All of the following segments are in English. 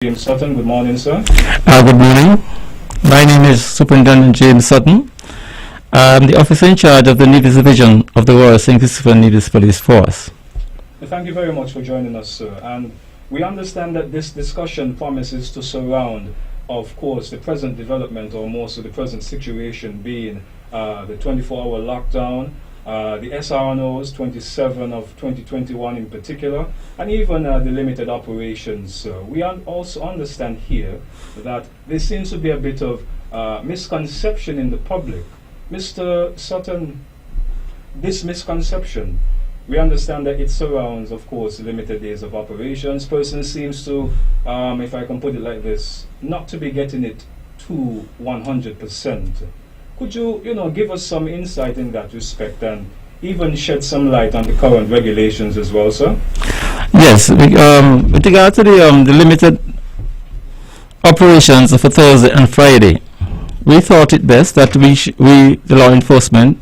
James Sutton, good morning, sir. Good morning. My name is Superintendent James Sutton. I'm the officer in charge of the Nevis Division of the Royal St. Christopher Nevis Police Force. Thank you very much for joining us, sir. And we understand that this discussion promises to surround, of course, the present development, or more so the present situation being the 24-hour lockdown, the SRNOs 27 of 2021 in particular, and even the limited operations. We also understand here that there seems to be a bit of misconception in the public. Mr. Sutton, this misconception, we understand that it surrounds, of course, limited days of operations. Person seems to, if I can put it like this, not to be getting it to 100%. Could you, give us some insight in that respect and even shed some light on the current regulations as well, sir? Yes, with regard to the limited operations for Thursday and Friday, we thought it best that we, the law enforcement,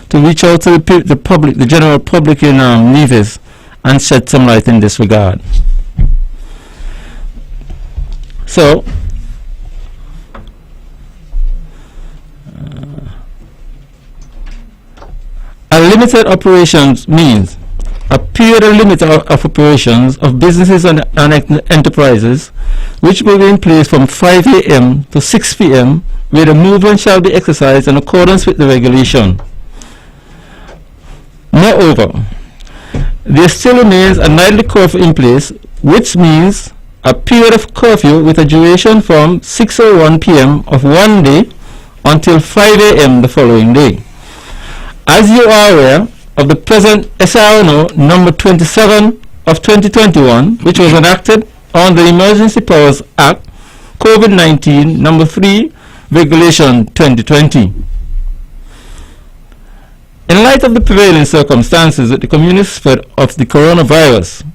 to reach out to the public, the general public in Nevis, and shed some light in this regard. So, a limited operations means a period of limit of operations of businesses and enterprises which will be in place from 5 a.m. to 6 p.m. where the movement shall be exercised in accordance with the regulation. Moreover, there still remains a nightly curfew in place, which means a period of curfew with a duration from 6:01 p.m. of one day until 5 a.m. the following day. As you are aware of the present SRNO number 27 of 2021, which was enacted on the Emergency Powers Act, COVID-19 number 3, Regulation 2020. In light of the prevailing circumstances with the community spread of the coronavirus,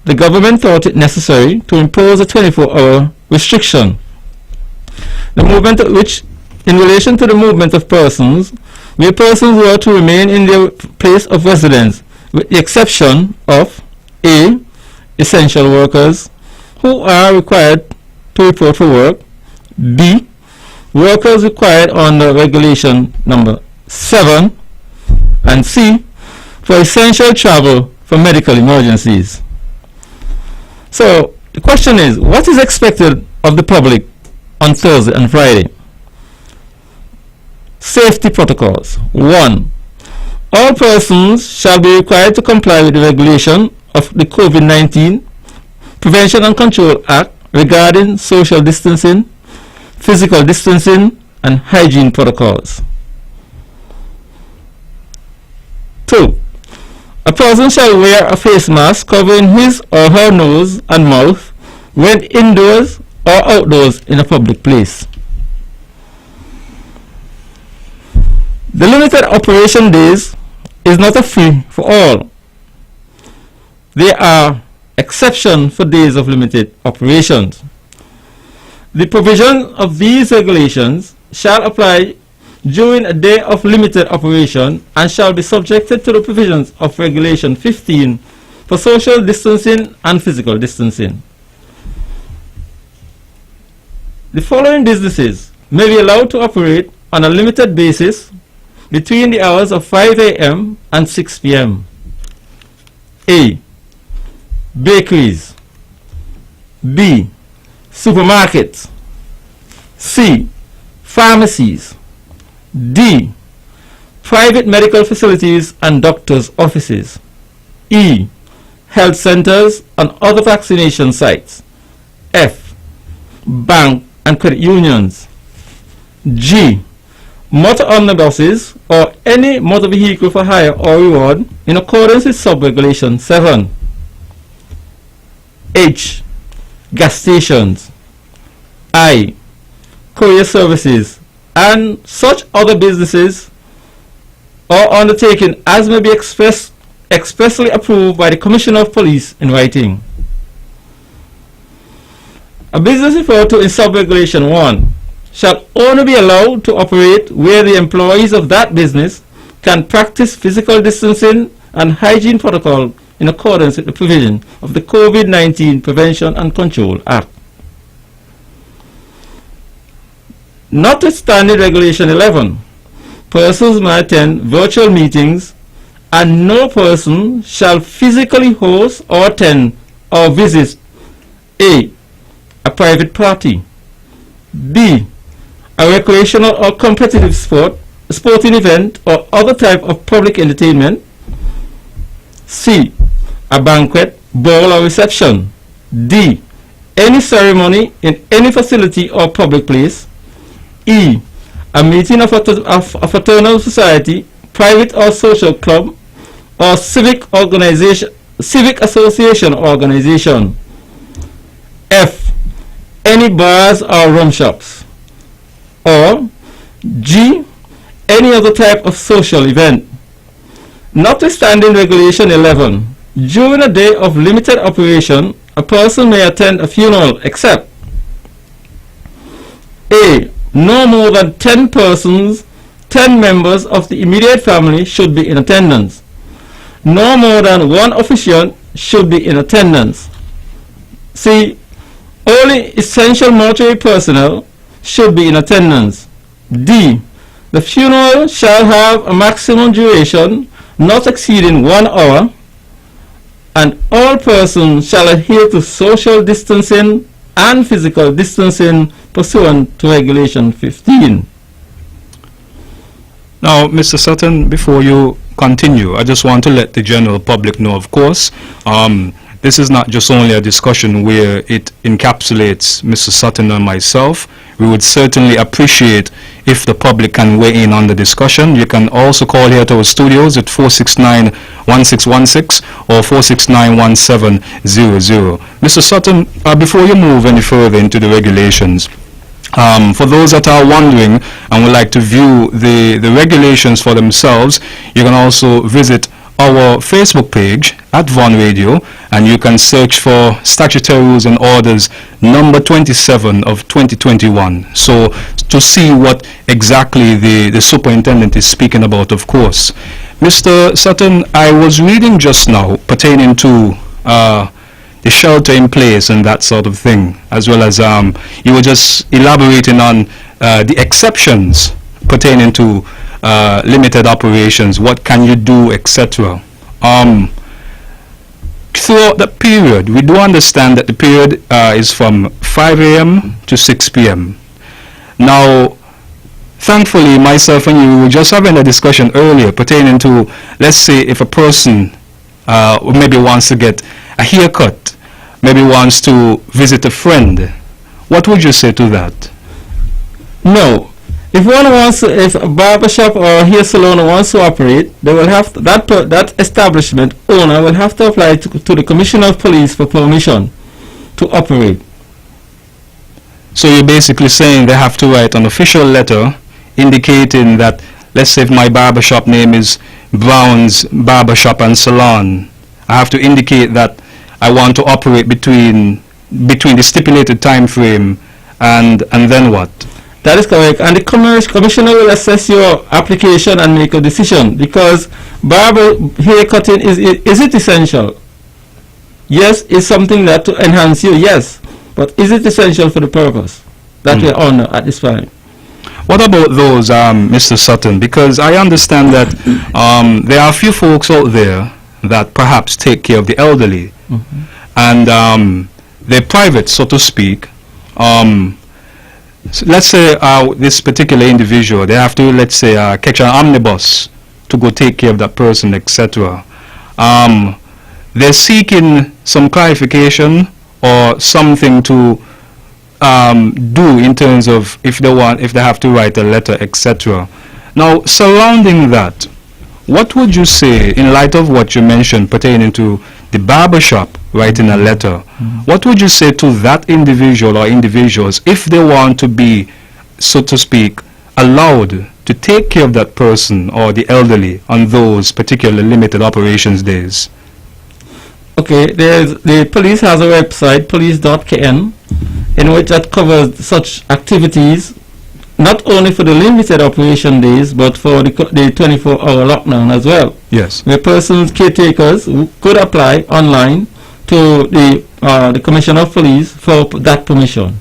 the government thought it necessary to impose a 24-hour restriction. The movement in relation to the movement of persons, where persons were to remain in their place of residence, with the exception of A. Essential workers who are required to report for work, B. Workers required under Regulation number 7, and C. For essential travel for medical emergencies. So the question is, what is expected of the public on Thursday and Friday? Safety protocols. 1. All persons shall be required to comply with the regulation of the COVID-19 Prevention and Control Act regarding social distancing, physical distancing, and hygiene protocols. 2. A person shall wear a face mask covering his or her nose and mouth when indoors or outdoors in a public place. The limited operation days is not a free for all. There are exceptions for days of limited operations. The provision of these regulations shall apply during a day of limited operation and shall be subjected to the provisions of Regulation 15 for social distancing and physical distancing. The following businesses may be allowed to operate on a limited basis between the hours of 5 a.m. and 6 p.m. A. Bakeries. B. Supermarkets. C. Pharmacies. D. Private medical facilities and doctors' offices. E. Health centers and other vaccination sites. F. Bank and credit unions. G. Motor omnibuses or any motor vehicle for hire or reward in accordance with Sub-Regulation 7. H. Gas stations. I. Courier services and such other businesses or undertaking as may be expressly approved by the Commissioner of Police in writing. A business referred to in Sub-Regulation 1 shall only be allowed to operate where the employees of that business can practice physical distancing and hygiene protocol in accordance with the provision of the COVID-19 Prevention and Control Act. Notwithstanding Regulation 11, persons may attend virtual meetings, and no person shall physically host or attend or visit A private party, B a recreational or competitive sporting event or other type of public entertainment, C a banquet, ball or reception, D any ceremony in any facility or public place, E a meeting of a fraternal society, private or social club, or civic association organization, F any bars or rum shops, or G any other type of social event. Notwithstanding Regulation 11, during a day of limited operation, a person may attend a funeral except A no more than 10 persons, 10 members of the immediate family should be in attendance. No more than one officiant should be in attendance. C only essential mortuary personnel should be in attendance. D the funeral shall have a maximum duration not exceeding 1 hour, and all persons shall adhere to social distancing and physical distancing pursuant to Regulation 15. Now, Mr. Sutton, before you continue, I just want to let the general public know, of course, this is not just only a discussion where it encapsulates Mr. Sutton and myself. We would certainly appreciate if the public can weigh in on the discussion. You can also call here to our studios at 469-1616 or 469-1700. Mr. Sutton, before you move any further into the regulations, for those that are wondering and would like to view the regulations for themselves, you can also visit our Facebook page at Von Radio, and you can search for Statutory Rules and Orders number 27 of 2021. So to see what exactly the superintendent is speaking about, of course. Mr. Sutton, I was reading just now pertaining to the shelter in place and that sort of thing, as well as you were just elaborating on the exceptions pertaining to limited operations, what can you do, etc. Throughout the period, we do understand that the period is from 5 a.m. to 6 p.m. Now, thankfully, myself and you were just having a discussion earlier pertaining to, let's say, if a person maybe wants to get a haircut, maybe wants to visit a friend, what would you say to that? No. If a barber shop or a hair salon wants to operate, they will have that establishment owner will have to apply to the Commissioner of Police for permission to operate. So you're basically saying they have to write an official letter indicating that, let's say if my barber shop name is Brown's Barbershop and Salon, I have to indicate that I want to operate between the stipulated time frame and then what? That is correct, and the commissioner will assess your application and make a decision, because barber haircutting is it essential? Yes, it's something that to enhance you, yes, but is it essential for the purpose that we're on at this time? What about those, Mr. Sutton? Because I understand that there are a few folks out there that perhaps take care of the elderly, and they're private, so to speak. So let's say this particular individual, they have to, let's say, catch an omnibus to go take care of that person, etc. They're seeking some clarification or something to do in terms of if they have to write a letter, etc. Now, surrounding that, what would you say in light of what you mentioned pertaining to the barbershop writing a letter? What would you say to that individual or individuals if they want to be, so to speak, allowed to take care of that person or the elderly on those particular limited operations days? Okay, the police has a website, police.kn, in which that covers such activities, not only for the limited operation days, but for the 24-hour lockdown as well. Yes. Where persons, caretakers, could apply online to the Commissioner of Police for that permission.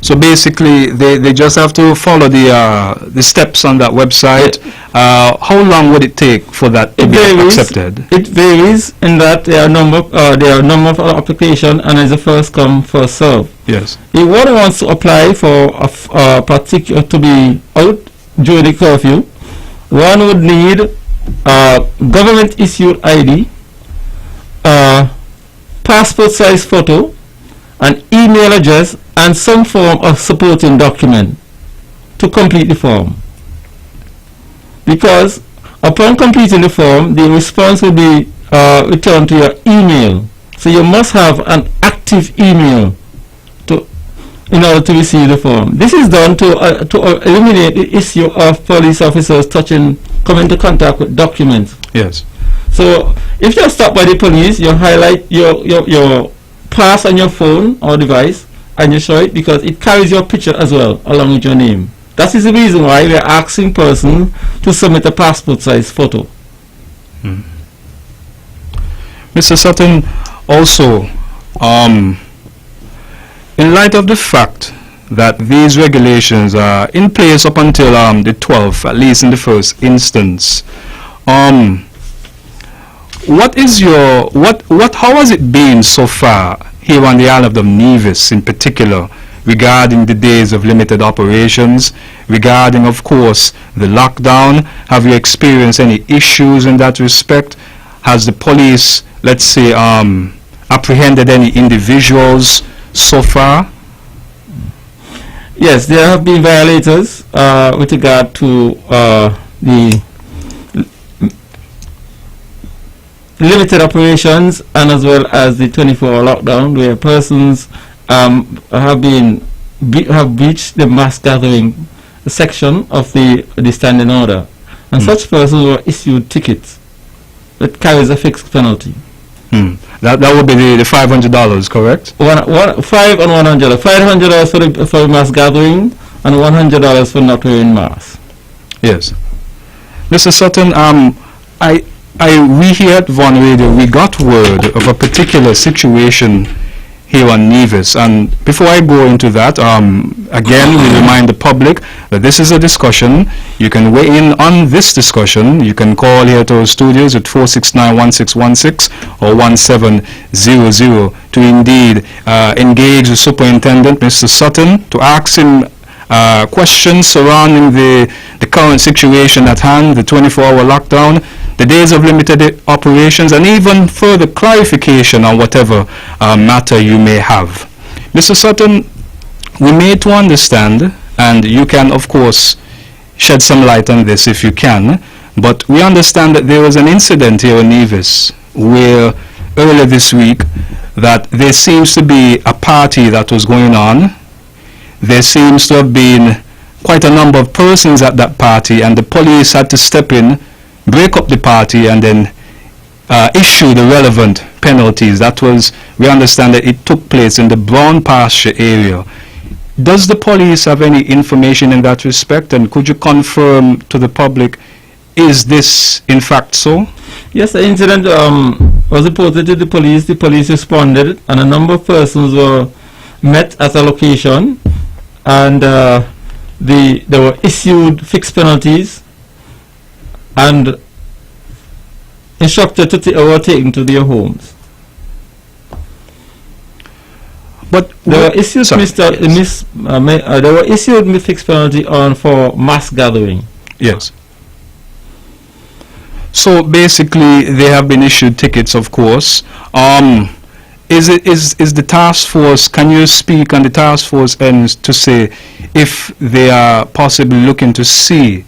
So basically, they just have to follow the steps on that website. How long would it take for that to It be varies. accepted? It varies in that there are a number of applications, and it's a first come, first serve. Yes. If one wants to apply for a particular to be out during the curfew, one would need a government issued ID, a passport size photo, an email address, and some form of supporting document to complete the form. Because upon completing the form, the response will be returned to your email. So you must have an active email in order to receive the form. This is done to eliminate the issue of police officers coming into contact with documents. Yes. So if you're stopped by the police, you highlight your pass on your phone or device and you show it, because it carries your picture as well along with your name. That is the reason why we're asking person to submit a passport size photo. Mr. Sutton, also, in light of the fact that these regulations are in place up until the 12th, at least in the first instance, how has it been so far here on the island of Nevis in particular, regarding the days of limited operations, regarding, of course, the lockdown? Have you experienced any issues in that respect? Has the police, let's say, apprehended any individuals so far? Yes, there have been violators with regard to the limited operations and as well as the 24-hour lockdown, where persons have breached the mass gathering section of the standing order, and such persons were issued tickets that carries a fixed penalty. That would be the $500, correct? 5 and $100. $500 for the mass gathering and $100 for not wearing mask. Yes. Mr. Sutton, we here at Von Radio, we got word of a particular situation here on Nevis, and before I go into that, again, we remind the public that this is a discussion. You can weigh in on this discussion. You can call here to our studios at 469-1616 or 1700 to indeed engage the superintendent, Mr. Sutton, to ask him questions surrounding the current situation at hand, the 24-hour lockdown, the days of limited operations, and even further clarification on whatever matter you may have. Mr. Sutton, we made to understand, and you can of course shed some light on this if you can, but we understand that there was an incident here in Nevis where earlier this week that there seems to be a party that was going on. There seems to have been quite a number of persons at that party, and the police had to step in, break up the party, and then issue the relevant penalties. That was, we understand that it took place in the Brown Pasture area. Does the police have any information in that respect, and could you confirm to the public, is this in fact so? Yes, the incident was reported to the police. The police responded, and a number of persons were met at a location, and they were issued fixed penalties and instructed to were taken to their homes. But They were issued they were issued fixed penalty for mass gathering. Yes. So basically, they have been issued tickets, of course. Is the task force? Can you speak on the task force ends to say if they are possibly looking to see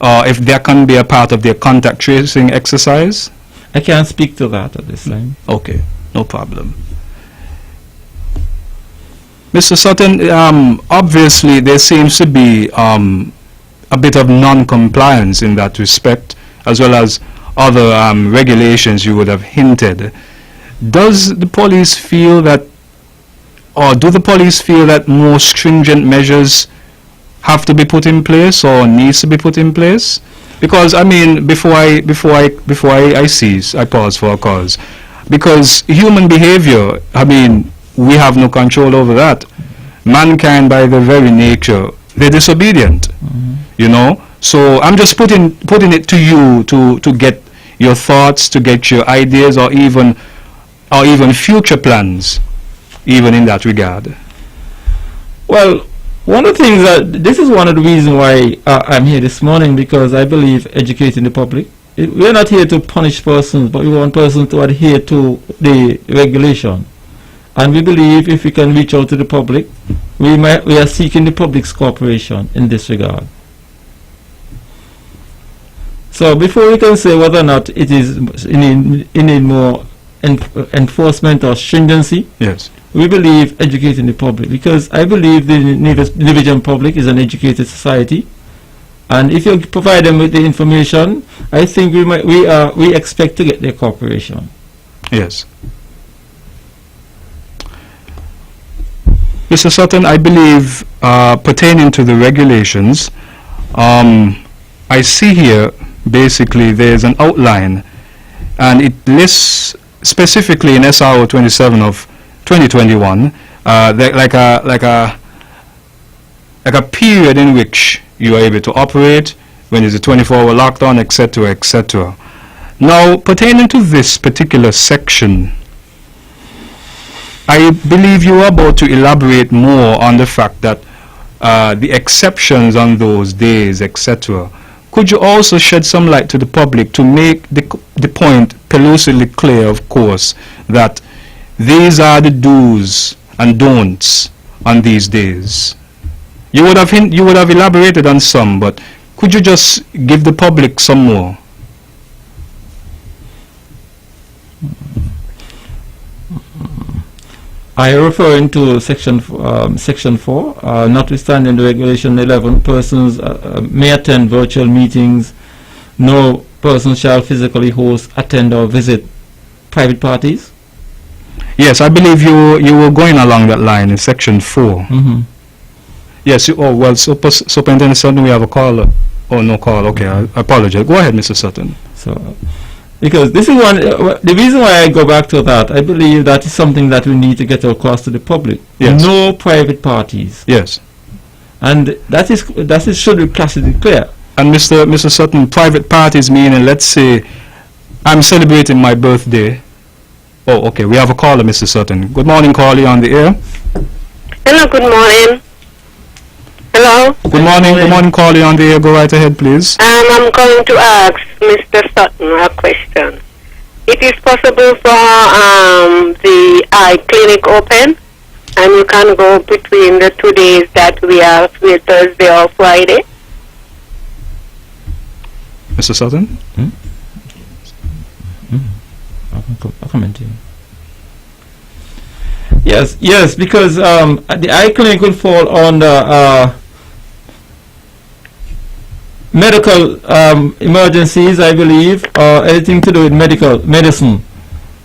if there can be a part of their contact tracing exercise? I can't speak to that at this time. Okay, no problem. Mr. Sutton, obviously there seems to be a bit of non-compliance in that respect, as well as other regulations you would have hinted. Does the police feel that, or do the police feel that more stringent measures have to be put in place or needs to be put in place? Because I mean, before I cease, I pause for a cause. Because human behavior, I mean, we have no control over that. mankind by their very nature, they're disobedient. You know? So I'm just putting it to you to get your thoughts, to get your ideas, or even future plans, even in that regard. Well, one of the things this is one of the reasons why I'm here this morning, because I believe educating the public. We're not here to punish persons, but we want persons to adhere to the regulation. And we believe if we can reach out to the public, we are seeking the public's cooperation in this regard. So before we can say whether or not it is in more enforcement or stringency, Yes. we believe educating the public, because I believe the Nigerian public is an educated society, and if you provide them with the information, I think we expect to get their cooperation. Yes. Mr. Sutton, I believe pertaining to the regulations, I see here basically there's an outline, and it lists specifically in SRO 27 of 2021 like a period in which you are able to operate, when there's a 24-hour lockdown, etc., etc. Now, pertaining to this particular section, I believe you are about to elaborate more on the fact that the exceptions on those days, etc. Could you also shed some light to the public to make the point pellucidly clear, of course, that these are the do's and don'ts on these days? You would have elaborated on some, but could you just give the public some more? I am referring to section 4, notwithstanding the regulation 11, persons may attend virtual meetings, no person shall physically host, attend or visit private parties. Yes, I believe you were going along that line in section 4. Yes, Superintendent Sutton, we have a caller. Oh, no call. Okay, I apologize. Go ahead, Mr. Sutton. So, because this is the reason why I go back to that, I believe that is something that we need to get across to the public. Yes. No private parties. Yes. And that should be placidly clear. And Mr. Sutton, private parties meaning, let's say, I'm celebrating my birthday. Oh, okay, we have a caller, Mr. Sutton. Good morning, caller, on the air. Hello, good morning. Hello? Good morning, caller, on the air. Go right ahead, please. I'm going to ask Mr. Sutton a question. It is possible for the eye clinic open, and you can go between the 2 days that we have, Thursday or Friday? Mr. Sutton? I'll comment to you. Yes, because the eye clinic will fall under medical emergencies, I believe, or anything to do with medicine.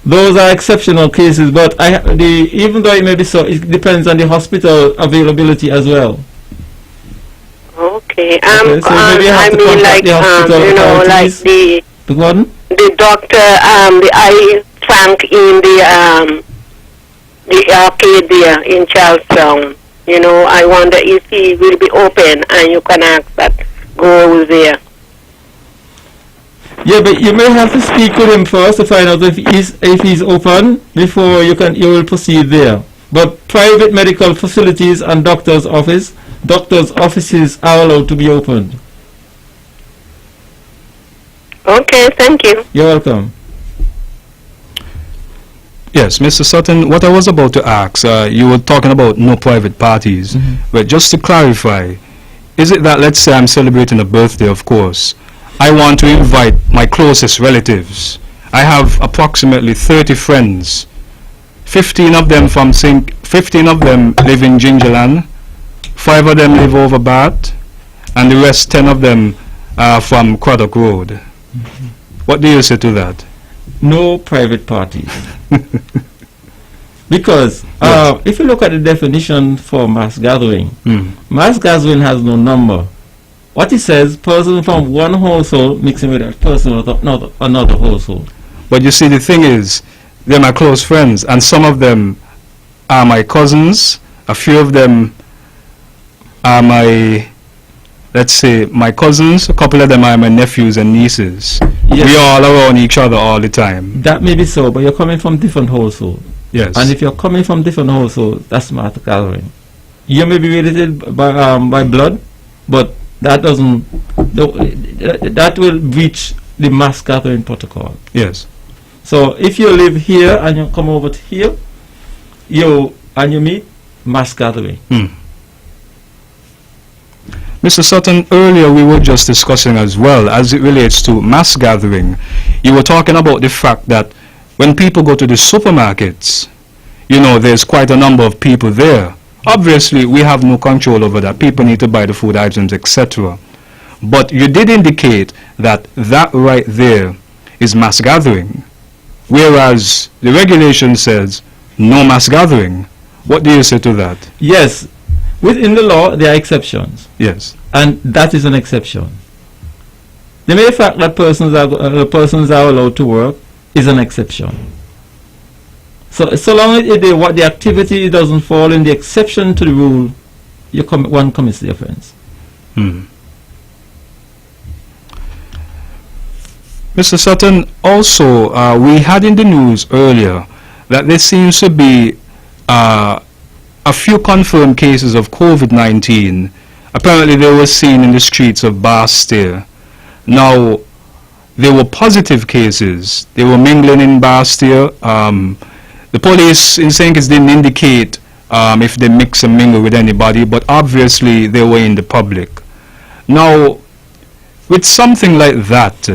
Those are exceptional cases, but even though it may be so, it depends on the hospital availability as well. Okay. So maybe you have I to mean, contact like, the hospital authorities. like the doctor, the eye Frank in the arcade there in Charlestown. You know, I wonder if he will be open, and you can ask that go over there. Yeah, but you may have to speak with him first to find out if he's open before you will proceed there. But private medical facilities and doctors' offices are allowed to be opened. Okay, thank you. You're welcome. Yes, Mr. Sutton, what I was about to ask, you were talking about no private parties, but just to clarify, is it that, let's say I'm celebrating a birthday, of course, I want to invite my closest relatives. I have approximately 30 friends. 15 of them live in Gingerland, 5 of them live over Bath, and the rest 10 of them are from Craddock Road. What do you say to that? No private parties. Because if you look at the definition for mass gathering, mass gathering has no number. What it says, person from one household mixing with a person of another household. But you see, the thing is, they're my close friends, and some of them are my cousins, A few of them are my, let's say, my cousins. A couple of them are my nephews and nieces. Yes. We are all around each other all the time. That may be so, but you're coming from different households. Yes. And if you're coming from different households, that's mass gathering. You may be related by blood, but that doesn't, that will breach the mass gathering protocol. Yes. So if you live here and you come over to here, you meet, mass gathering. Mr. Sutton, earlier we were just discussing as well, as it relates to mass gathering, you were talking about the fact that when people go to the supermarkets, you know, there's quite a number of people there. Obviously, we have no control over that. People need to buy the food items, etc. But you did indicate that that right there is mass gathering, whereas the regulation says no mass gathering. What do you say to that? Yes, within the law there are exceptions, Yes. and that is an exception. The mere fact that persons are allowed to work is an exception. So long as the activity doesn't fall in the exception to the rule, one commits the offense. Mr. Sutton, also we had in the news earlier that there seems to be a few confirmed cases of COVID-19. Apparently they were seen in the streets of Bastille. Now, there were positive cases. They were mingling in Bastille. The police in St. Kitts didn't indicate if they mix and mingle with anybody, but obviously they were in the public. Now, with something like that,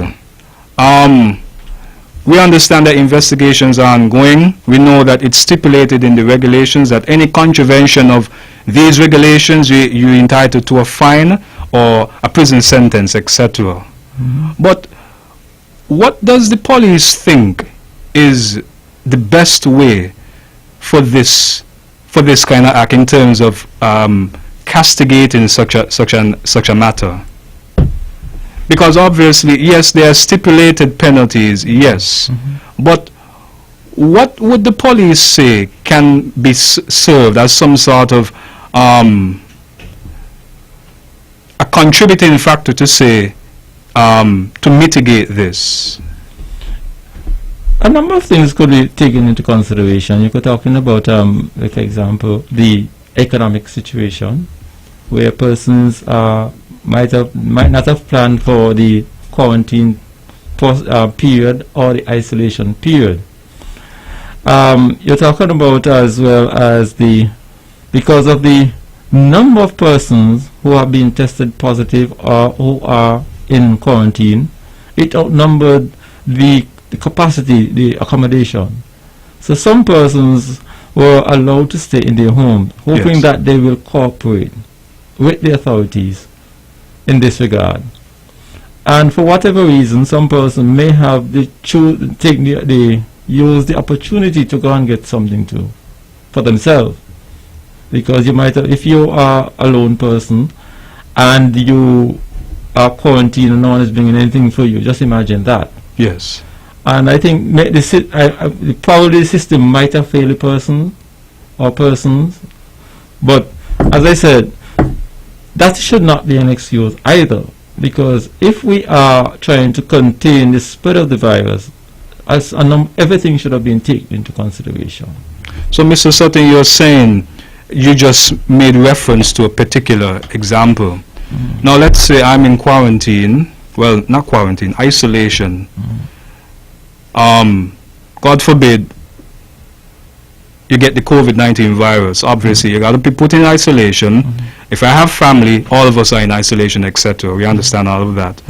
we understand that investigations are ongoing. We know that it's stipulated in the regulations that any contravention of these regulations, you're entitled to a fine or a prison sentence, etc. But what does the police think is the best way for this kind of act in terms of castigating such a matter? Because obviously, yes, there are stipulated penalties, yes, but what would the police say can be served as some sort of a contributing factor to say to mitigate this? A number of things could be taken into consideration. You could talking about, like for example, the economic situation, where persons might not have planned for the quarantine period or the isolation period. You're talking about as well as because of the number of persons who have been tested positive or who are in quarantine, it outnumbered the capacity, the accommodation. So some persons were allowed to stay in their homes, hoping Yes. that they will cooperate with the authorities in this regard. And for whatever reason, some person may have use the opportunity to go and get something for themselves. Because you might have, if you are a lone person and you are quarantined and no one is bringing anything for you, just imagine that. Yes. And I think probably the system might have failed a person or persons, but as I said, that should not be an excuse either, because if we are trying to contain the spread of the virus, everything should have been taken into consideration. So, Mr. Sutton, you're saying you just made reference to a particular example. Now, let's say I'm in quarantine, well, not quarantine, isolation. God forbid you get the COVID-19 virus. Obviously, you got to be put in isolation. If I have family, all of us are in isolation, etc. We understand all of that.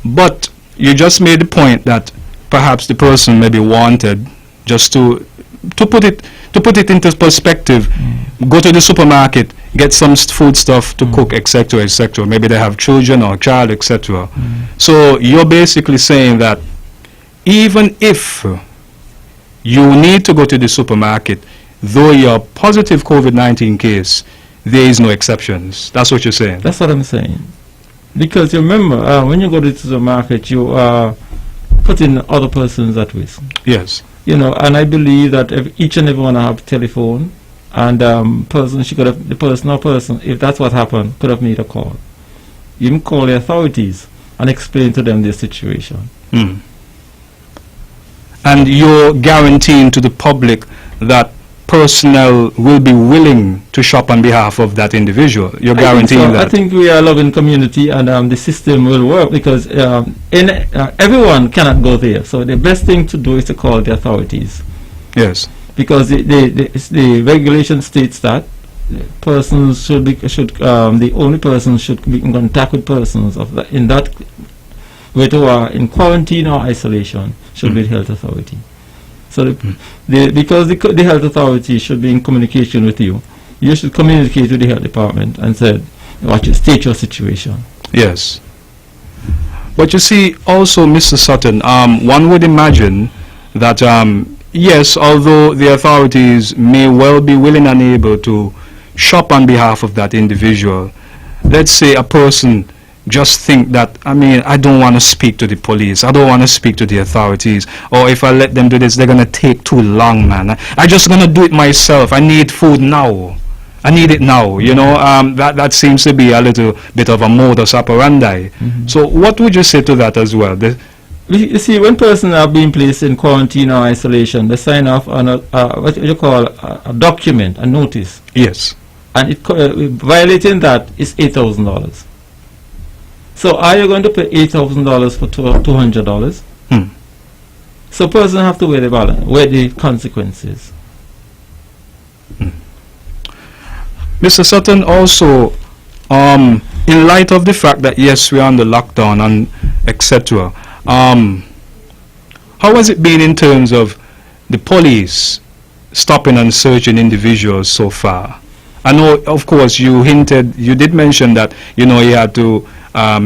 But you just made the point that perhaps the person may be wanted just to put it into perspective. Go to the supermarket, get some food stuff to cook, etc., etc. Maybe they have children or a child, etc. So you're basically saying that even if you need to go to the supermarket, though you're a positive COVID-19 case, there is no exceptions. That's what you're saying. That's what I'm saying. Because you remember, when you go to the supermarket, you are putting other persons at risk. Yes. You know, and I believe that each and everyone have telephone and person she could have the person or person, if that's what happened, could have made a call. You can call the authorities and explain to them their situation. Hmm. And you're guaranteeing to the public that personnel will be willing to shop on behalf of that individual. You're guaranteeing that. I think we are a loving community, and the system will work because everyone cannot go there. So the best thing to do is to call the authorities. Yes. Because the regulation states that persons the only person should be in contact with persons in that who are in quarantine or isolation should be the health authority. So because the health authority should be in communication with you, you should communicate with the health department and state your situation. Yes. But you see, also, Mr. Sutton, one would imagine that, yes, although the authorities may well be willing and able to shop on behalf of that individual, let's say a person just think that, I don't want to speak to the police, I don't want to speak to the authorities, or if I let them do this, they're going to take too long, man. I just going to do it myself. I need food now. I need it now, you know. That seems to be a little bit of a modus operandi. So what would you say to that as well? You see, when persons are being placed in quarantine or isolation, they sign off on what you call a document, a notice. Yes. And violating that is $8,000. So are you going to pay $8,000 for $200? So persons have to weigh the consequences. Mr. Sutton, also, in light of the fact that yes, we are under lockdown and etc., how has it been in terms of the police stopping and searching individuals so far? I know, of course, you did mention that, you had to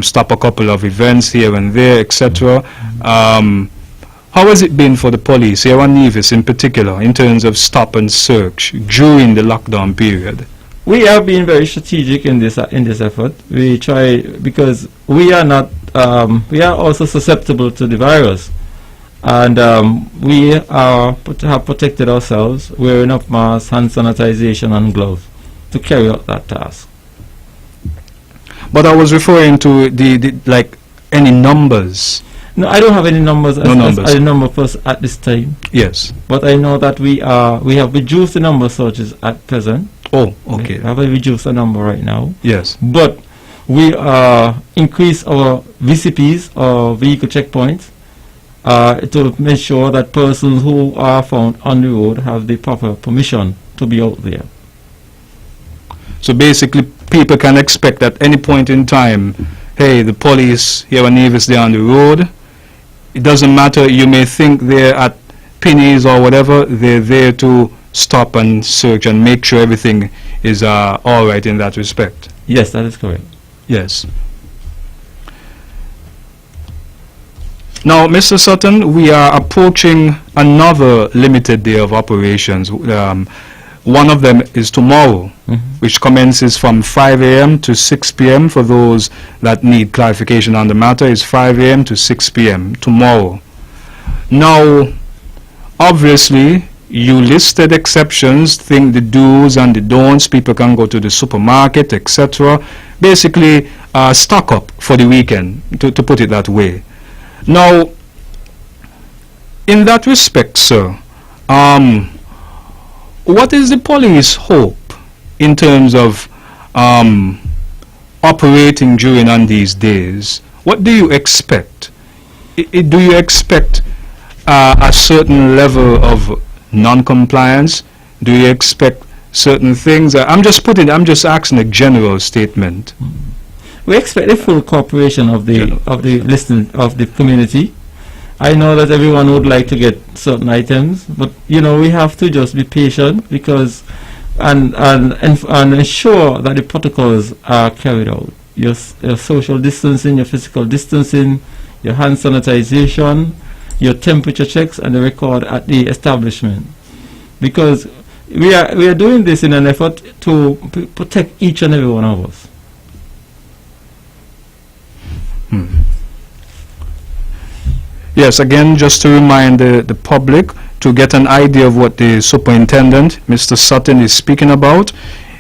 stop a couple of events here and there, etc. How has it been for the police, here on Nevis in particular, in terms of stop and search during the lockdown period? We have been very strategic in this effort. We try, because we are not, we are also susceptible to the virus, and we have protected ourselves, wearing up masks, hand sanitization, and gloves to carry out that task. But I was referring to like any numbers. No, I don't have any numbers. No numbers. As a number for us at this time. Yes. But I know that we have reduced the number of searches at present. Oh, okay. We have reduced the number right now. Yes. But we increase our VCPs, or vehicle checkpoints, to make sure that persons who are found on the road have the proper permission to be out there. So basically, people can expect at any point in time, hey, the police here in Nevis, they're on the road. It doesn't matter, you may think they're at Pennies or whatever, they're there to stop and search and make sure everything is all right in that respect. Yes, that is correct. Yes. Now, Mr. Sutton, we are approaching another limited day of operations. One of them is tomorrow, which commences from 5 a.m. to 6 p.m. For those that need clarification on the matter, is 5 a.m. to 6 p.m. tomorrow. Now, obviously, you listed exceptions, think the do's and the don'ts. People can go to the supermarket, etc. Basically, stock up for the weekend, to put it that way. Now, in that respect, sir, what is the police hope in terms of operating during on these days? What do you expect? Do you expect a certain level of non-compliance? Do you expect certain things? I'm just asking a general statement. We expect the full cooperation of the community. I know that everyone would like to get certain items, but we have to just be patient because and ensure that the protocols are carried out. Your social distancing, your physical distancing, your hand sanitization, your temperature checks, and the record at the establishment. Because we are doing this in an effort to protect each and every one of us. Yes, again, just to remind the public, to get an idea of what the superintendent, Mr. Sutton, is speaking about.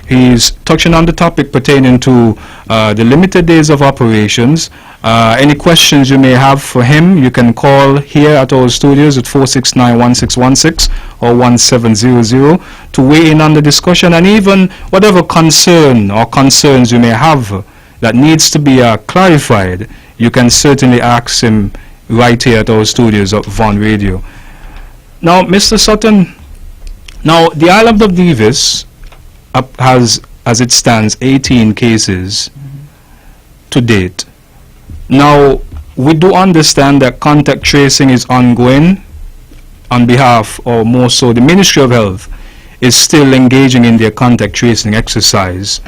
He's touching on the topic pertaining to the limited days of operations. Any questions you may have for him, you can call here at our studios at 469-1616 or 1700 to weigh in on the discussion, and even whatever concern or concerns you may have that needs to be clarified, you can certainly ask him right here at our studios of Vaughan Radio. Now, Mr. Sutton, now the island of Nevis has, as it stands, 18 cases to date. Now, we do understand that contact tracing is ongoing on behalf, or more so, the Ministry of Health is still engaging in their contact tracing exercise.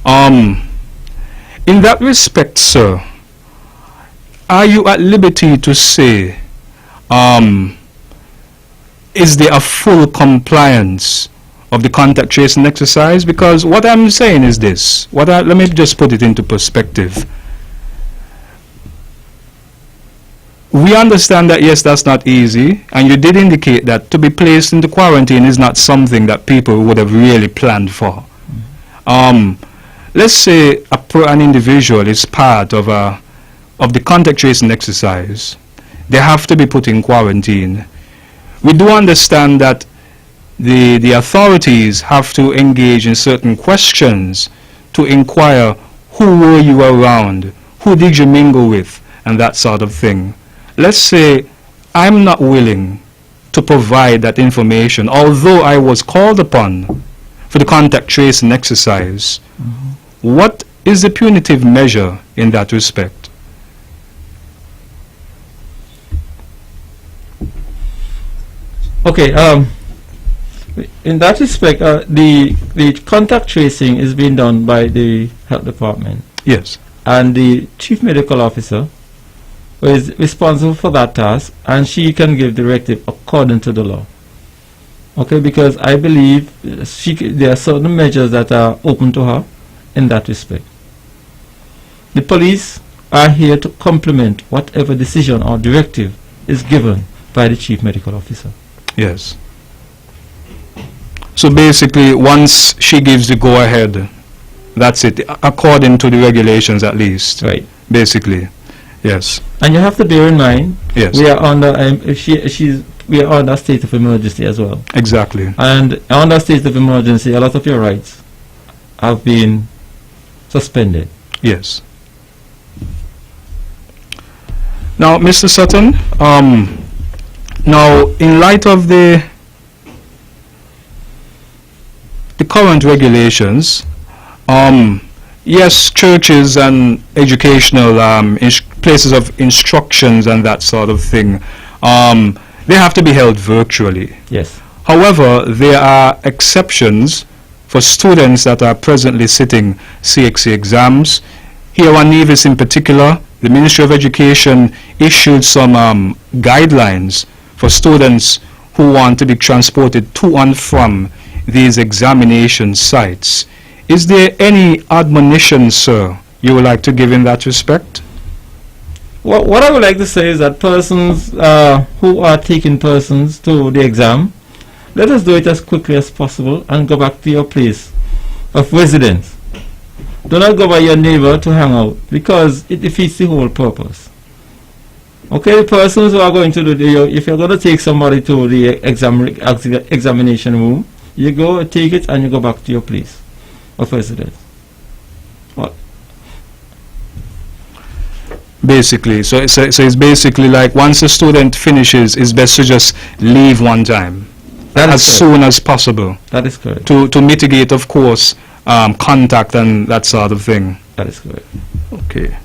In that respect, sir, are you at liberty to say, is there a full compliance of the contact tracing exercise? Because what I'm saying is this, let me just put it into perspective. We understand that, yes, that's not easy, and you did indicate that to be placed into quarantine is not something that people would have really planned for. Let's say an individual is part of the contact tracing exercise. They have to be put in quarantine. We do understand that the authorities have to engage in certain questions to inquire who were you around, who did you mingle with, and that sort of thing. Let's say I'm not willing to provide that information, although I was called upon for the contact tracing exercise. What is the punitive measure in that respect? Okay, in that respect, the contact tracing is being done by the health department. Yes. And the chief medical officer is responsible for that task, and she can give directive according to the law. Okay, because I believe there are certain measures that are open to her in that respect. The police are here to complement whatever decision or directive is given by the chief medical officer. Yes. So basically, once she gives the go-ahead, that's it, according to the regulations at least. Right. Basically, yes. And you have to bear in mind, Yes. we are under we are under a state of emergency as well. Exactly. And under state of emergency, a lot of your rights have been suspended. Yes. Now, Mr. Sutton, now in light of the current regulations, yes, churches and educational places of instructions and that sort of thing, they have to be held virtually. Yes. However, there are exceptions for students that are presently sitting CXC exams. Here on Nevis in particular, the Ministry of Education issued some guidelines for students who want to be transported to and from these examination sites. Is there any admonition, sir, you would like to give in that respect? Well, what I would like to say is that persons who are taking persons to the exam, let us do it as quickly as possible and go back to your place of residence. Do not go by your neighbor to hang out, because it defeats the whole purpose. Okay, the persons who are going to do if you're going to take somebody to the examination room, you go take it and you go back to your place of residence. What? Basically, so it's basically like once a student finishes, it's best to just leave one time, as soon as possible. That is correct. To mitigate, of course, contact and that sort of thing. That is correct. Okay.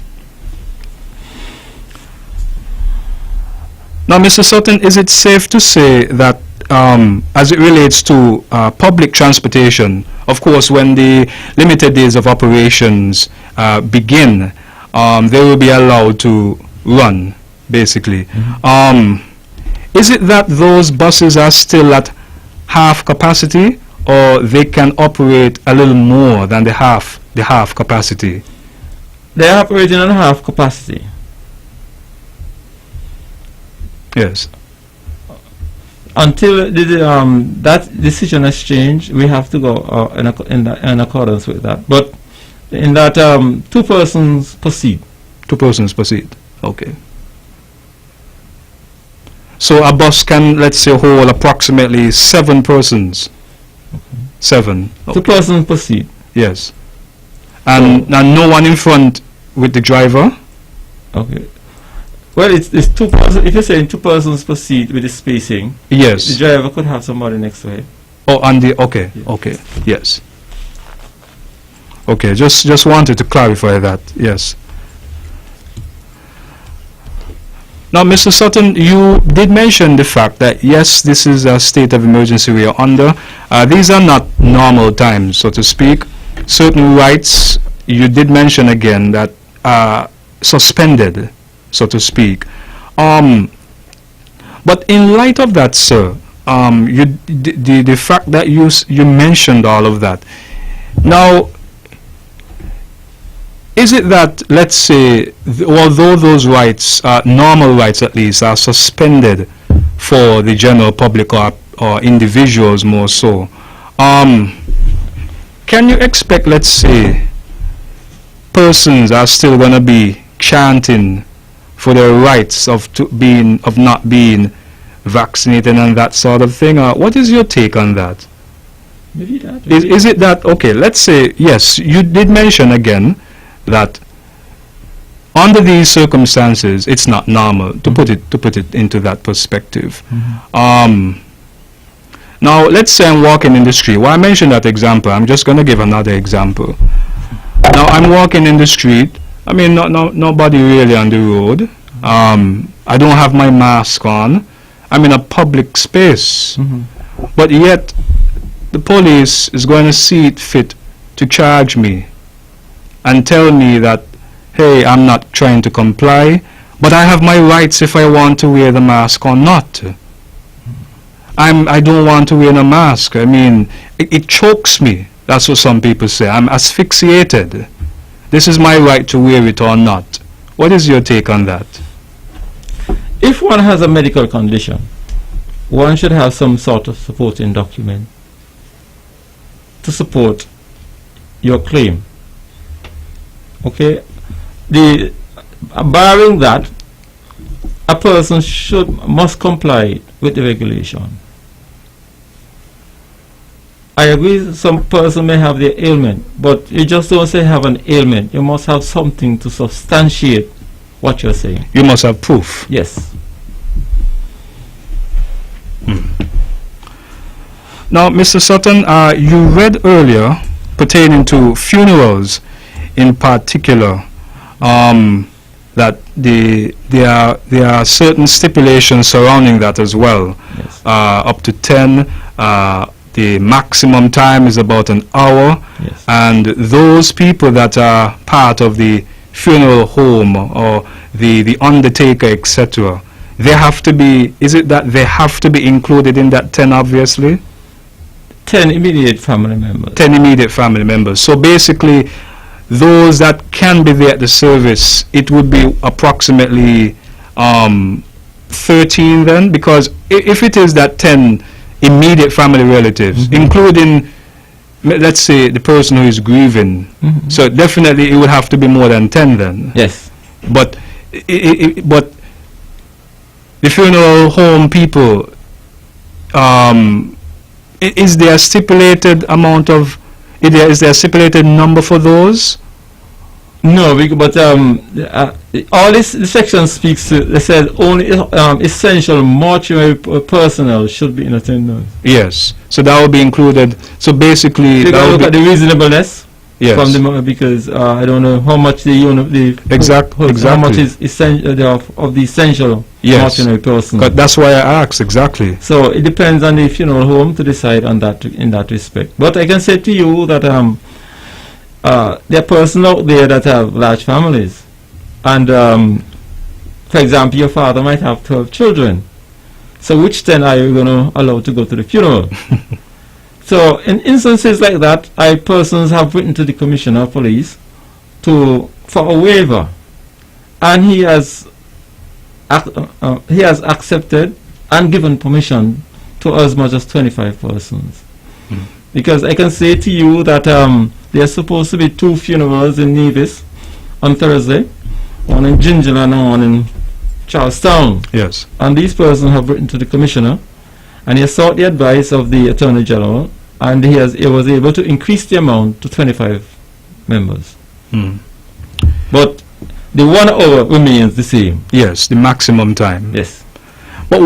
Now, Mr. Sutton, is it safe to say that as it relates to public transportation, of course, when the limited days of operations begin, they will be allowed to run, basically. Is it that those buses are still at half capacity, or they can operate a little more than the half capacity? They are operating on half capacity. Yes. until that decision has changed, we have to go in accordance with that. But in that, 2 persons proceed. 2 persons proceed. Okay. So a bus can, let's say, hold approximately 7 persons. 7. 2 persons proceed. Yes. And no one in front with the driver? Okay. Well, it's 2 persons. If you're saying 2 persons proceed with the spacing, Yes. the driver could have somebody next to him. Oh, and the, okay, Yes. okay, yes. Okay, just wanted to clarify that, yes. Now, Mr. Sutton, you did mention the fact that, yes, this is a state of emergency we are under. These are not normal times, so to speak. Certain rights, you did mention again, that are suspended, so to speak. But in light of that, sir, the fact that you mentioned all of that, now, is it that, let's say, although those rights, normal rights at least, are suspended for the general public or individuals more so, can you expect, let's say, persons are still going to be chanting for their rights of not being vaccinated and that sort of thing? What is your take on that? Maybe that. Is it that, okay, let's say, yes, you did mention again that under these circumstances it's not normal, to put it into that perspective. Now let's say I'm walking in the street. Well, I mentioned that example, I'm just going to give another example. Now I'm walking in the street, I mean nobody really on the road, I don't have my mask on, I'm in a public space, but yet the police is going to see it fit to charge me and tell me that, hey, I'm not trying to comply, but I have my rights if I want to wear the mask or not. I don't want to wear a mask. I mean, it chokes me. That's what some people say. I'm asphyxiated. This is my right to wear it or not. What is your take on that? If one has a medical condition, one should have some sort of supporting document to support your claim. Okay, barring that, a person must comply with the regulation. I agree, some person may have the ailment, but you just don't say have an ailment. You must have something to substantiate what you're saying. You must have proof. Yes. Now, Mr. Sutton, you read earlier pertaining to funerals in particular, that there are certain stipulations surrounding that as well. Yes. Up to 10, the maximum time is about an hour, Yes. and those people that are part of the funeral home or the undertaker, etc., they have to be, is it that they have to be included in that 10 obviously? 10 immediate family members. 10 immediate family members. So basically, those that can be there at the service, it would be approximately 13 then, because if it is that 10 immediate family relatives, including, let's say, the person who is grieving, so definitely it would have to be more than 10 then. Yes. But but the funeral home people, is there a stipulated amount of, is there a stipulated number for those? No, but all this the section speaks to, they said only essential mortuary personnel should be in attendance. Yes, so that will be included. So basically, You that can will look at be, the reasonableness yes, from the because I don't know how much how much is essential of the essential yes. mortuary person. But that's why I asked exactly. So it depends on the funeral home to decide on that in that respect. But I can say to you that there are persons out there that have large families, and for example, your father might have 12 children. So which 10 are you going to allow to go to the funeral? So in instances like that, persons have written to the Commissioner of Police for a waiver, and he has accepted and given permission to as much as 25 persons. Because I can say to you that there are supposed to be 2 funerals in Nevis on Thursday, one in Gingerland and one in Charlestown. Yes. And these persons have written to the commissioner, and he has sought the advice of the Attorney General, and he was able to increase the amount to 25 members. But the 1 hour remains the same. Yes, the maximum time. Yes. But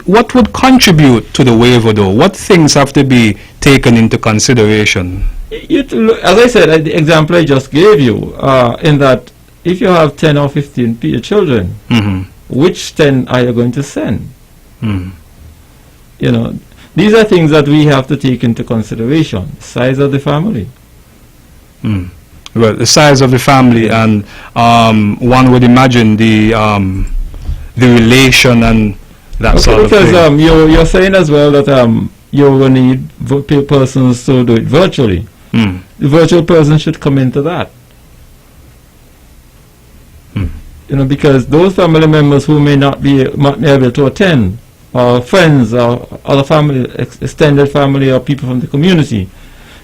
what would contribute to the waiver, though? What things have to be taken into consideration? As I said, the example I just gave you, in that if you have 10 or 15 children, which 10 are you going to send? You know, these are things that we have to take into consideration. Size of the family. Well, the size of the family, and one would imagine the relation and that sort of thing. Because you're saying as well that you will need persons to do it virtually. The virtual person should come into that. You know, because those family members who may not be able to attend, or friends or other family, extended family or people from the community,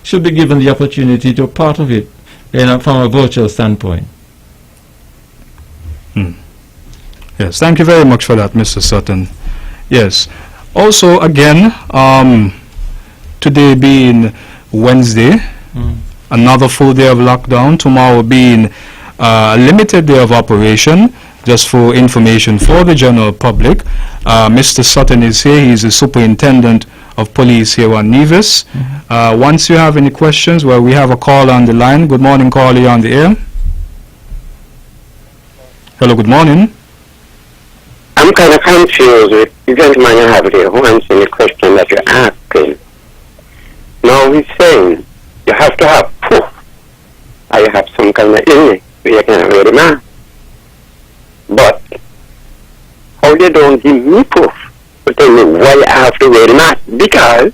should be given the opportunity to be part of it from a virtual standpoint. Yes, thank you very much for that, Mr. Sutton. Yes. Also, again, today being Wednesday, another full day of lockdown, tomorrow being a limited day of operation. Just for information for the general public, Mr. Sutton is here. He's the superintendent of police here on Nevis. Once you have any questions, well, we have a caller on the line. Good morning, caller, you're on the air. Hello, good morning. I'm kind of confused with the gentleman you have here who answered the question that you're asking. Now he's saying you have to have proof, or you have some kind of illness where you can wear the mask. But how you don't give me proof to tell me why I have to wear the mask? Because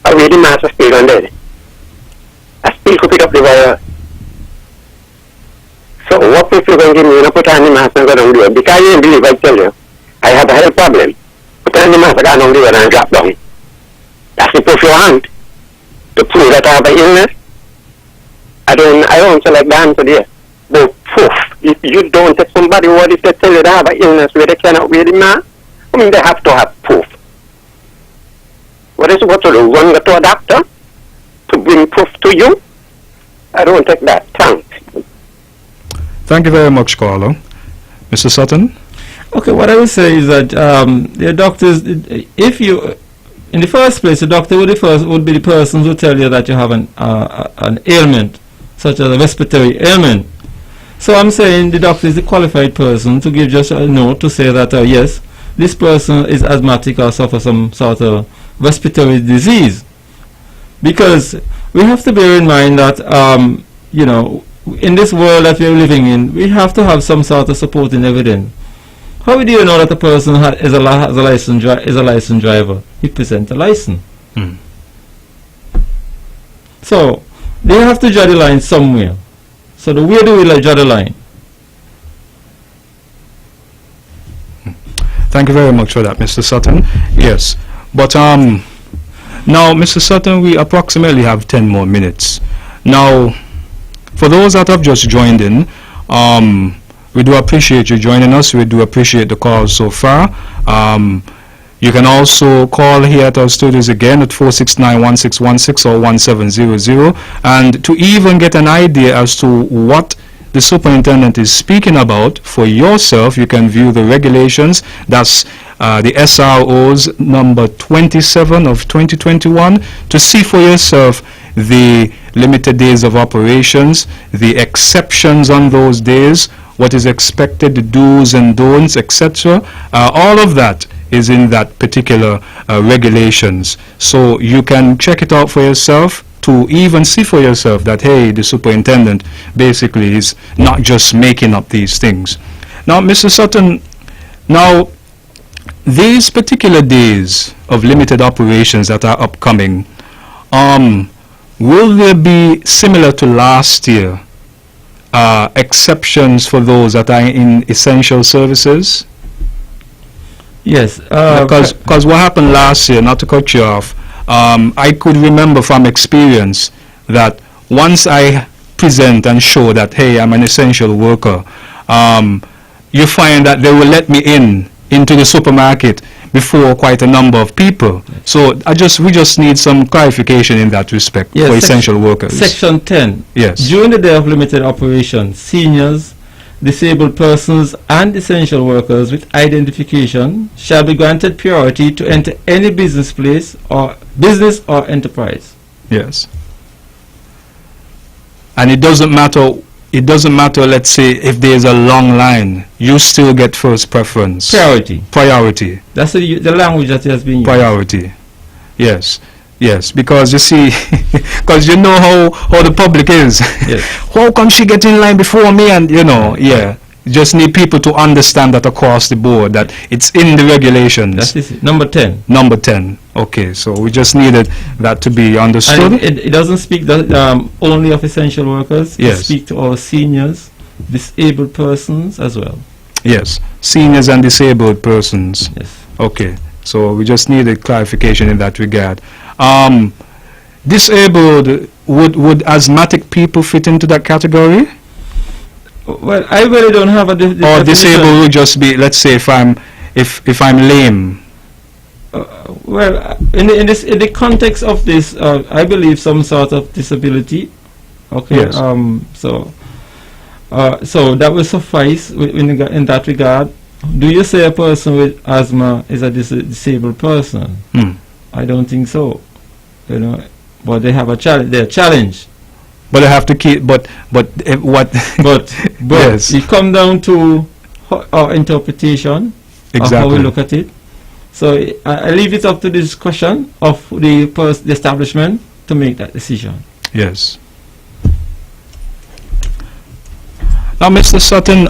I wear the mask, I still on there. I still could pick up the virus. So what proof you going to give me when I put on the mask and go down there? Because you don't believe I tell you, I have a health problem. Put on the mask, I go down there and drop down. That's the proof you want. To prove that I have an illness. I don't select the answer there. But proof. If you don't take somebody what if they tell you they have an illness where they cannot wear the mask, I mean they have to have proof. What is what to do? Run to a doctor to bring proof to you? I don't take that. Thanks. Thank you very much, caller. Mr. Sutton? Okay, what I would say is that the doctors, if you, in the first place, the doctor would be the person who tell you that you have an ailment, such as a respiratory ailment. So I'm saying the doctor is the qualified person to give just a note to say that, yes, this person is asthmatic or suffers some sort of respiratory disease. Because we have to bear in mind that, you know, in this world that we're living in, we have to have some sort of supporting evidence. How do you know that a person is a licensed driver? He presents a license. So they have to draw the line somewhere. So where do we draw the line? Thank you very much for that, Mr. Sutton. Yes, but now, Mr. Sutton, we approximately have 10 more minutes. Now, for those that have just joined in, we do appreciate you joining us. We do appreciate the calls so far. You can also call here at our studios again at 469-1616 or 1700, and to even get an idea as to what the superintendent is speaking about for yourself, you can view the regulations. That's the SRO's number 27 of 2021 to see for yourself the limited days of operations, the exceptions on those days, what is expected, the do's and don'ts, etc. All of that is in that particular regulations. So you can check it out for yourself to even see for yourself that, hey, the superintendent basically is not just making up these things. Now, Mr. Sutton, now these particular days of limited operations that are upcoming, will there be, similar to last year, exceptions for those that are in essential services? Yes. Because what happened last year, not to cut you off, I could remember from experience that once I present and show that, hey, I'm an essential worker, you find that they will let me into the supermarket before quite a number of people. So we just need some clarification in that respect Yes, for essential workers. Section 10. Yes. During the day of limited operation, seniors, disabled persons, and essential workers with identification shall be granted priority to enter any business or enterprise. Yes. And it doesn't matter, let's say, if there's a long line, you still get first preference. Priority. That's the language that has been used. Priority. Yes. Yes, because you see, because you know how the public is. Yes. How come she get in line before me? And yeah. You just need people to understand that across the board, that it's in the regulations. That is it. Number 10. Number 10. Okay, so we just needed that to be understood. And it doesn't speak only of essential workers. Yes. It speaks to our seniors, disabled persons as well. Yes, seniors and disabled persons. Yes. Okay, so we just needed clarification in that regard. Disabled, would asthmatic people fit into that category? Well, I really don't have a definition. Or disabled would just be, let's say, if I'm lame. In the context of this, I believe some sort of disability. Okay. Yes. So that will suffice in that regard. Do you say a person with asthma is a disabled person? I don't think so. But they have a challenge. They're challenged. But they have to keep. But yes. It comes down to our interpretation of how we look at it. So I leave it up to the discussion of the establishment to make that decision. Yes. Now, Mr. Sutton,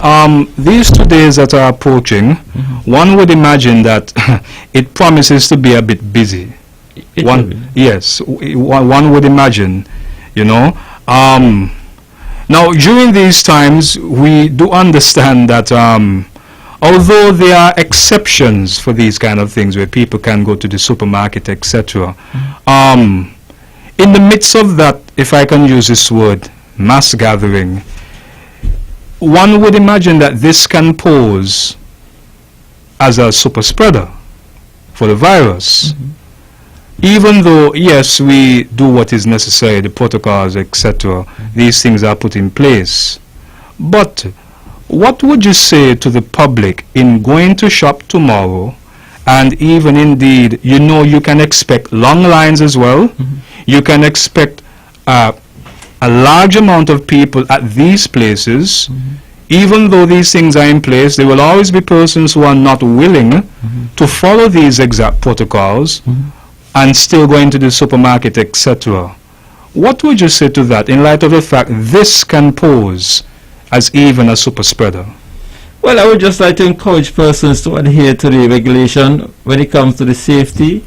these 2 days that are approaching, one would imagine that it promises to be a bit busy. Yes, one would imagine, Now, during these times, we do understand that although there are exceptions for these kind of things where people can go to the supermarket, etc., in the midst of that, if I can use this word, mass gathering, one would imagine that this can pose as a super spreader for the virus. Even though, yes, we do what is necessary, the protocols, etc., these things are put in place. But what would you say to the public in going to shop tomorrow, and even indeed, you can expect long lines as well. You can expect a large amount of people at these places. Even though these things are in place, there will always be persons who are not willing to follow these exact protocols and still going to the supermarket, etc. What would you say to that in light of the fact this can pose as even a super spreader? Well, I would just like to encourage persons to adhere to the regulation when it comes to the safety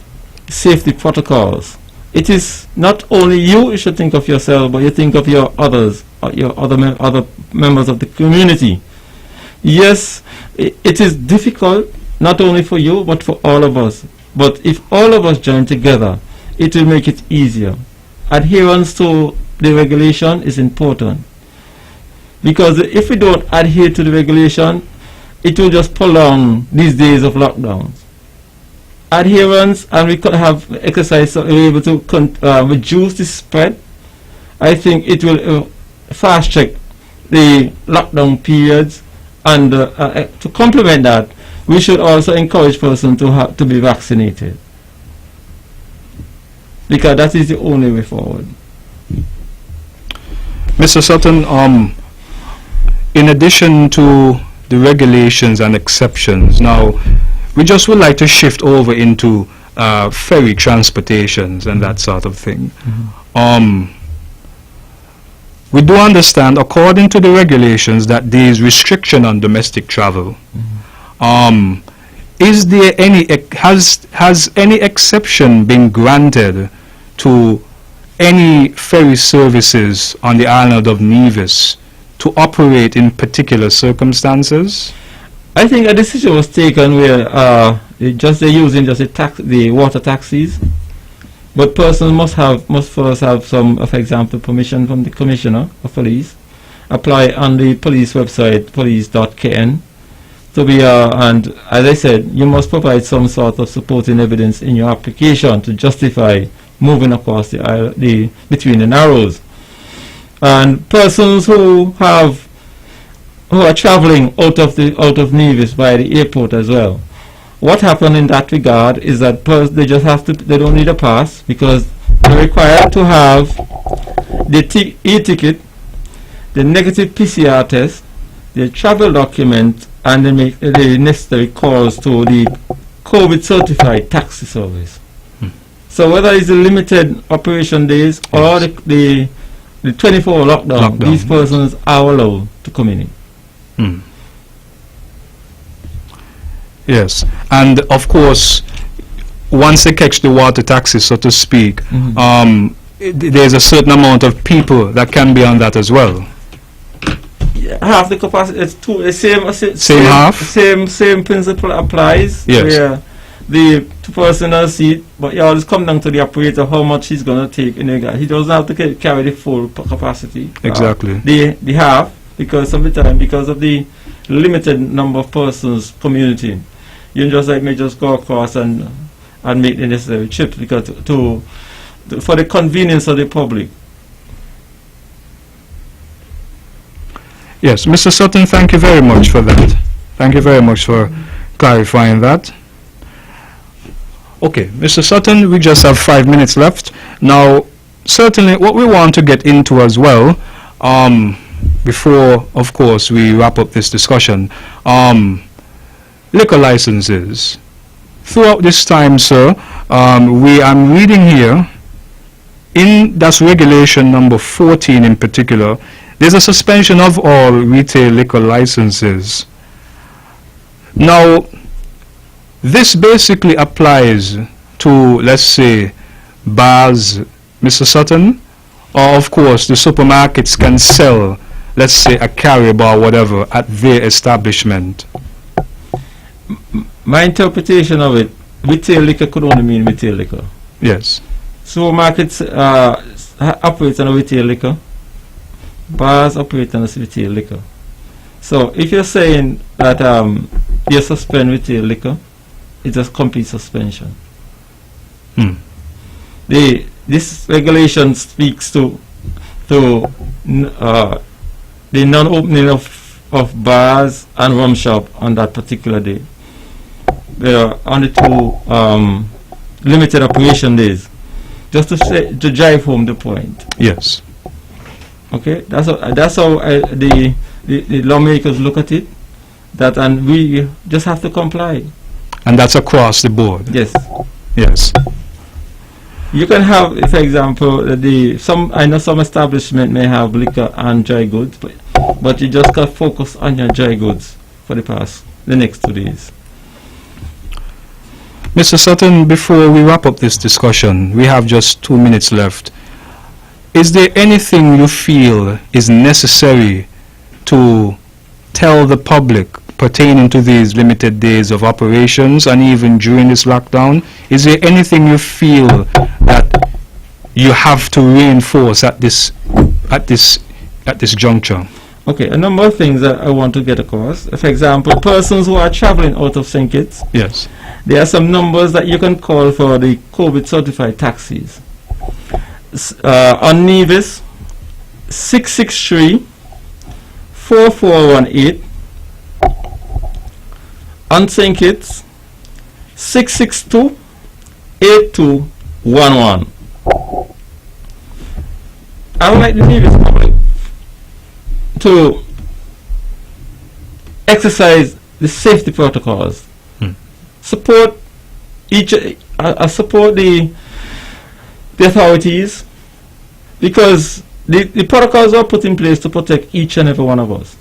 protocols. It is not only you should think of yourself, but you think of your others, your other members of the community. Yes, it is difficult, not only for you, but for all of us. But if all of us join together, it will make it easier. Adherence to the regulation is important. Because if we don't adhere to the regulation, it will just prolong these days of lockdowns. Adherence, and we could have exercise so we're able to reduce the spread. I think it will fast track the lockdown periods, and to complement that, we should also encourage persons to be vaccinated, because that is the only way forward. Mr. Sutton, in addition to the regulations and exceptions, now we just would like to shift over into ferry transportations and that sort of thing. We do understand, according to the regulations, that there is restriction on domestic travel. Is there any has any exception been granted to any ferry services on the island of Nevis to operate in particular circumstances? I think a decision was taken where they're using just the water taxis. But persons must first have some, for example, permission from the Commissioner of Police. Apply on the police website, police.kn. To be and as I said, you must provide some sort of supporting evidence in your application to justify moving across the between the narrows. And persons who are traveling out of Nevis by the airport as well. What happened in that regard is that they don't need a pass, because they're required to have the e-ticket, the negative PCR test, the travel document, and they make the necessary calls to the COVID certified taxi service. So whether it's the limited operation days or the 24 lockdown, these persons are allowed to come in. Yes, and of course, once they catch the water taxi, so to speak, there's a certain amount of people that can be on that as well. Half the capacity. It's same principle applies. Yes. Where the personal seat, but you always come down to the operator how much he's going to take. He doesn't have to carry the full capacity. Exactly. The half, because of the time, because of the limited number of persons community, you may just go across and make the necessary trips, because for the convenience of the public. Yes, Mr. Sutton, thank you very much for that. Thank you very much for clarifying that. Okay, Mr. Sutton, we just have 5 minutes left. Now, certainly what we want to get into as well, before, of course, we wrap up this discussion, liquor licenses. Throughout this time, sir, I'm reading here, that's regulation number 14 in particular, there's a suspension of all retail liquor licenses. Now, this basically applies to, let's say, bars, Mr. Sutton, or of course the supermarkets can sell, let's say, a carrier bar or whatever at their establishment. My interpretation of it, retail liquor could only mean retail liquor. Yes. Supermarkets operate on retail liquor. Bars operate on retail liquor. So if you're saying that you suspend retail liquor, it's a complete suspension. This regulation speaks to the non-opening of bars and rum shop on that particular day. They are on the two limited operation days. Just to drive home the point. Yes. Okay, that's how the lawmakers look at it. And we just have to comply. And that's across the board. Yes. Yes. You can have, for example, I know some establishment may have liquor and dry goods, but you just got to focus on your dry goods for the next 2 days. Mr. Sutton, before we wrap up this discussion, we have just 2 minutes left. Is there anything you feel is necessary to tell the public pertaining to these limited days of operations and even during this lockdown? Is there anything you feel that you have to reinforce at this juncture? Okay, a number of things that I want to get across. For example, persons who are traveling out of St. Kitts. Yes. There are some numbers that you can call for the COVID certified taxis. On Nevis, 663 4418. On St. Kitts, 662 8211. I would like the Nevis public to exercise the safety protocols. Support support the authorities, because the protocols are put in place to protect each and every one of us.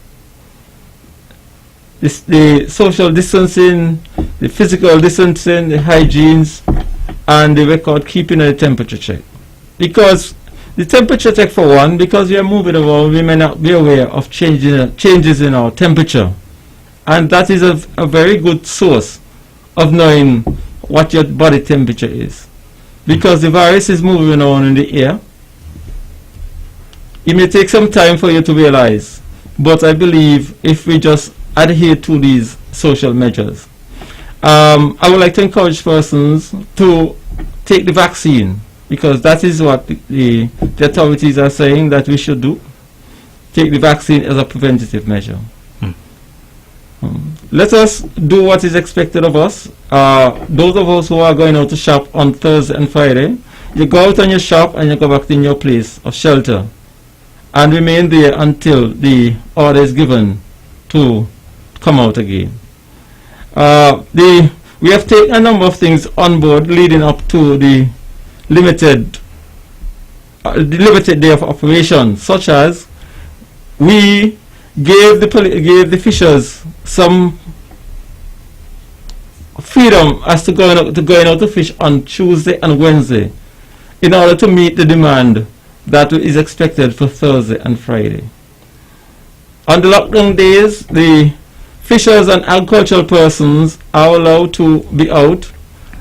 The social distancing, the physical distancing, the hygienes, and the record keeping and the temperature check. Because the temperature check, for one, because we are moving around, we may not be aware of changes in our temperature. And that is a very good source of knowing what your body temperature is. Because the virus is moving on in the air. It may take some time for you to realize, but I believe if we just adhere to these social measures. I would like to encourage persons to take the vaccine, because that is what the authorities are saying that we should do. Take the vaccine as a preventative measure. Let us do what is expected of us. Those of us who are going out to shop on Thursday and Friday, you go out and you shop and you go back in your place of shelter and remain there until the order is given to come out again. We have taken a number of things on board leading up to the limited day of operation, such as we gave the fishers some freedom as to going out to fish on Tuesday and Wednesday in order to meet the demand that is expected for Thursday and Friday. On the lockdown days, the fishers and agricultural persons are allowed to be out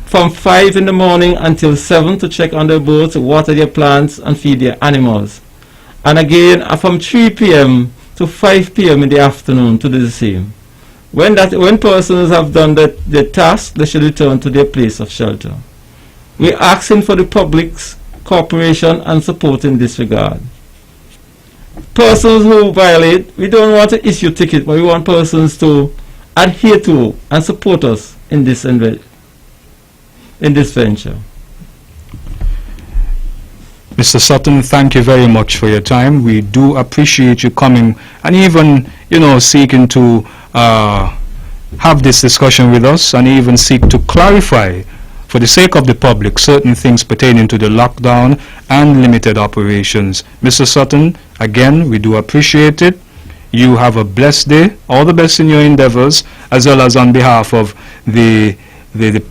from 5 in the morning until 7 to check on their boats, water their plants and feed their animals. And again from 3 p.m. to 5 p.m. in the afternoon to do the same. When persons have done their task, they should return to their place of shelter. We are asking for the public's cooperation and support in this regard. Persons who violate, we don't want to issue tickets, but we want persons to adhere to and support us in this venture. Mr. Sutton, thank you very much for your time. We do appreciate you coming and even, seeking to have this discussion with us and even seek to clarify, for the sake of the public, certain things pertaining to the lockdown and limited operations. Mr. Sutton, again, we do appreciate it. You have a blessed day. All the best in your endeavors, as well as on behalf of the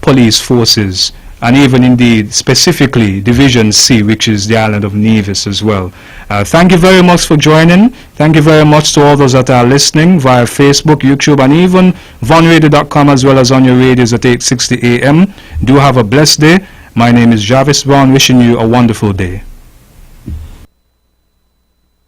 police forces, and even indeed specifically Division C, which is the island of Nevis as well. Thank you very much for joining. Thank you very much to all those that are listening via Facebook, YouTube, and even vonradio.com, as well as on your radios at 8:60 a.m. Do have a blessed day. My name is Jarvis Brown, wishing you a wonderful day.